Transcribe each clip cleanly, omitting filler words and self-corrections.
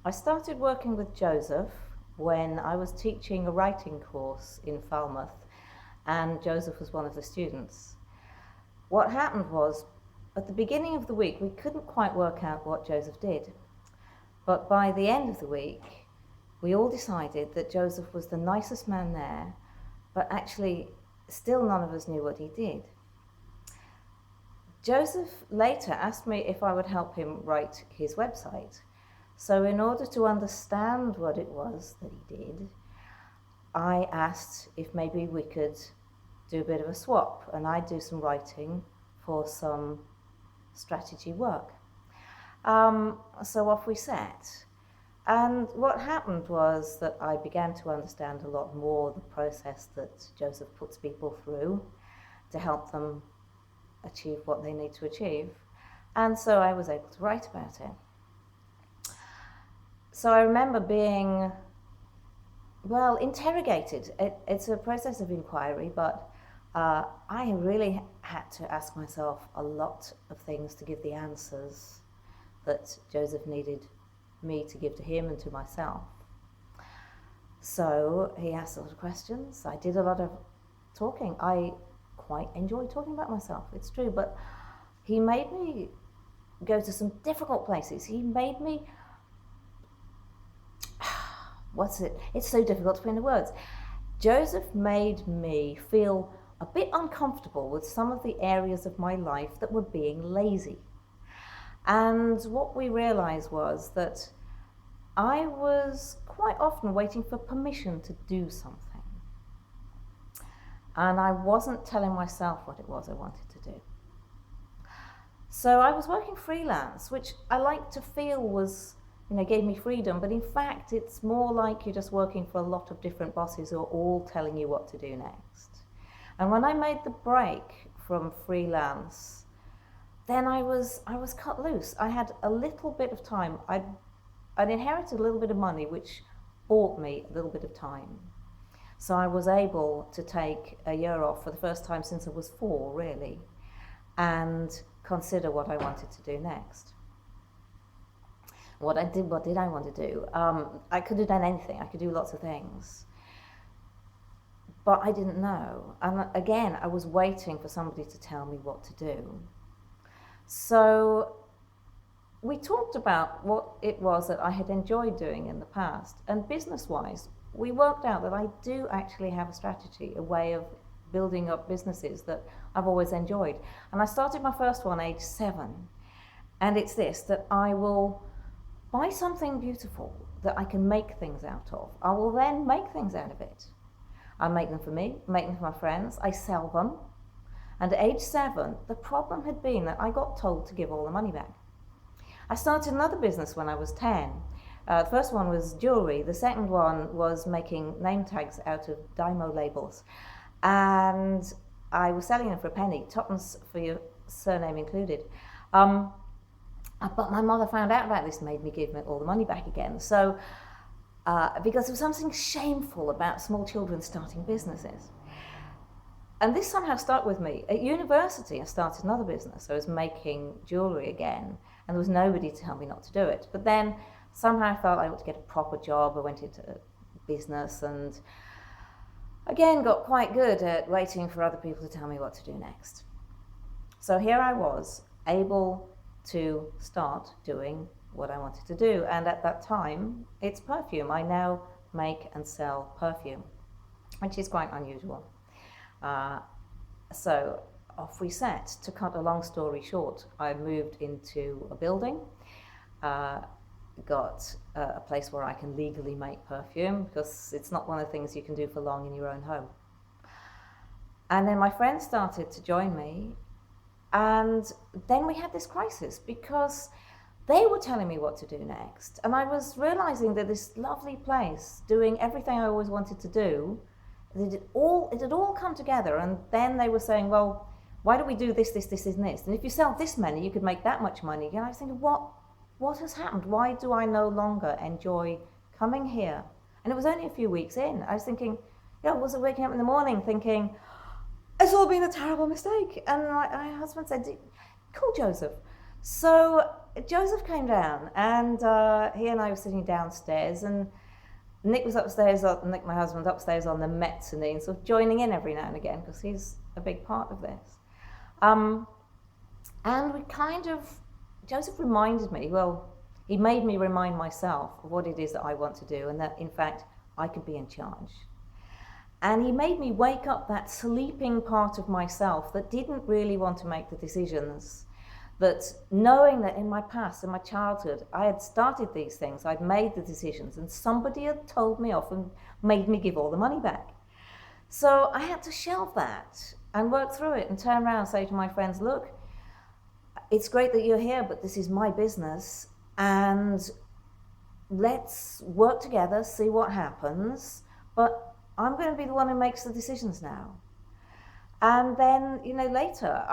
I started working with Joseph when I was teaching a writing course in Falmouth, and Joseph was one of the students. What happened was, at the beginning of the week, we couldn't quite work out what Joseph did. But by the end of the week, we all decided that Joseph was the nicest man there, but actually, still none of us knew what he did. Joseph later asked me if I would help him write his website. So in order to understand what it was that he did, I asked if maybe we could do a bit of a swap, and I'd do some writing for some strategy work. So off we set. And what happened was that I began to understand a lot more the process that Joseph puts people through to help them achieve what they need to achieve. And so I was able to write about it. So I remember being, well, interrogated. It's a process of inquiry, but I really had to ask myself a lot of things to give the answers that Joseph needed me to give to him and to myself. So he asked a lot of questions. I did a lot of talking. I quite enjoy talking about myself, it's true, but he made me go to some difficult places. He made me, it's so difficult to put into words. Joseph made me feel a bit uncomfortable with some of the areas of my life that were being lazy. And what we realized was that I was quite often waiting for permission to do something. And I wasn't telling myself what it was I wanted to do. So I was working freelance, which I like to feel was, gave me freedom, but in fact it's more like you're just working for a lot of different bosses who are all telling you what to do next. And when I made the break from freelance, then I was cut loose. I had a little bit of time. I'd inherited a little bit of money, which bought me a little bit of time. So I was able to take a year off for the first time since I was 4, really, and consider what I wanted to do next. What did I want to do? I could have done anything. I could do lots of things. But I didn't know. And again, I was waiting for somebody to tell me what to do. So we talked about what it was that I had enjoyed doing in the past. And business-wise, we worked out that I do actually have a strategy, a way of building up businesses that I've always enjoyed. And I started my first one age 7. And it's this, that I will buy something beautiful that I can make things out of. I will then make things out of it. I make them for me, make them for my friends, I sell them. And at age 7, the problem had been that I got told to give all the money back. I started another business when I was 10. The first one was jewellery. The second one was making name tags out of Dymo labels. And I was selling them for a penny, tuppence for your surname included. But my mother found out about this and made me give all the money back again. So, because there was something shameful about small children starting businesses. And this somehow stuck with me. At university, I started another business. I was making jewellery again, and there was nobody to tell me not to do it. But then somehow I felt I ought to get a proper job. I went into business and again got quite good at waiting for other people to tell me what to do next. So here I was, able to start doing what I wanted to do. And at that time, it's perfume. I now make and sell perfume, which is quite unusual. So off we set. To cut a long story short, I moved into a building, got a place where I can legally make perfume, because it's not one of the things you can do for long in your own home. And then my friends started to join me, and then we had this crisis because they were telling me what to do next, and I was realizing that this lovely place, doing everything I always wanted to do, it had all come together. And then they were saying, well, why don't we do this, and this? And if you sell this many, you could make that much money. And I was thinking, what has happened? Why do I no longer enjoy coming here? And it was only a few weeks in. I was thinking, I wasn't waking up in the morning thinking, it's all been a terrible mistake. And my husband said, call Joseph. So Joseph came down, and he and I were sitting downstairs, and Nick was upstairs, Nick, my husband, upstairs on the mezzanine, sort of joining in every now and again, because he's a big part of this. And we Joseph reminded me, well, he made me remind myself of what it is that I want to do, and that, in fact, I could be in charge. And he made me wake up that sleeping part of myself that didn't really want to make the decisions, that knowing that in my past, in my childhood, I had started these things, I'd made the decisions, and somebody had told me off and made me give all the money back. So I had to shelve that and work through it and turn around and say to my friends, look, it's great that you're here, but this is my business, and let's work together, see what happens, but I'm going to be the one who makes the decisions now. And then, later,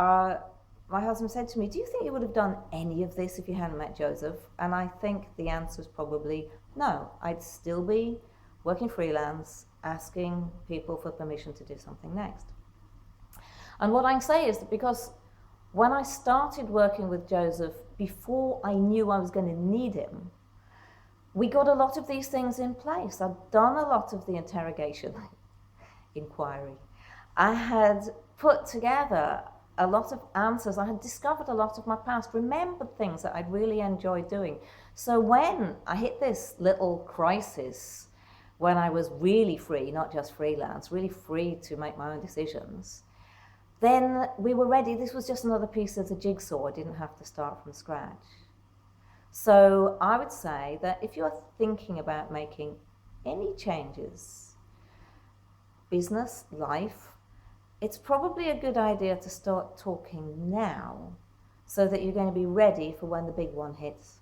my husband said to me, do you think you would have done any of this if you hadn't met Joseph? And I think the answer is probably no. I'd still be working freelance, asking people for permission to do something next. And what I can say is that because when I started working with Joseph, before I knew I was going to need him, we got a lot of these things in place. I'd done a lot of the inquiry. I had put together a lot of answers. I had discovered a lot of my past, remembered things that I'd really enjoyed doing. So when I hit this little crisis, when I was really free, not just freelance, really free to make my own decisions, then we were ready. This was just another piece of the jigsaw. I didn't have to start from scratch. So I would say that if you're thinking about making any changes, business, life, it's probably a good idea to start talking now so that you're going to be ready for when the big one hits.